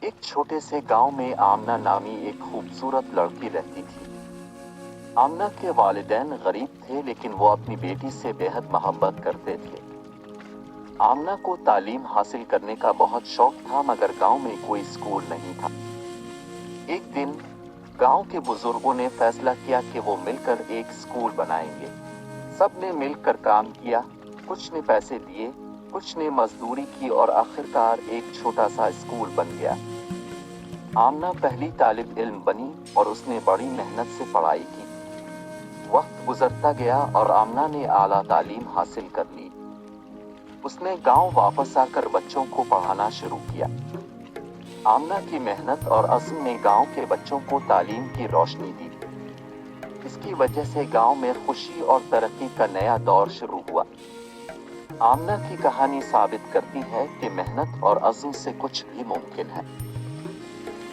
एक छोटे से गांव में आमना नामी एक खूबसूरत लड़की रहती थी। आमना के वालिदैन गरीब थे, लेकिन वो अपनी बेटी से बेहद मोहब्बत करते थे। आमना को तालीम हासिल करने का बहुत शौक था, मगर गांव में कोई स्कूल नहीं था। एक दिन गांव के बुजुर्गों ने फैसला किया कि वो मिलकर एक स्कूल बनाएंगे। सब ने मिलकर काम किया, कुछ ने पैसे दिए, कुछ ने मजदूरी की और आखिरकार एक छोटा सा स्कूल बन गया। आमना पहली तालिब इल्म बनी और उसने बड़ी मेहनत से पढ़ाई की। वक्त गुजरता गया और आमना ने आला तालीम हासिल कर ली। उसने गांव वापस आकर बच्चों को पढ़ाना शुरू किया। आमना की मेहनत और अज़्म ने गांव के बच्चों को तालीम की रोशनी दी। इसकी वजह से गांव में खुशी और तरक्की का नया दौर शुरू हुआ। आमना की कहानी साबित करती है कि मेहनत और अज़्म से कुछ भी मुमकिन है।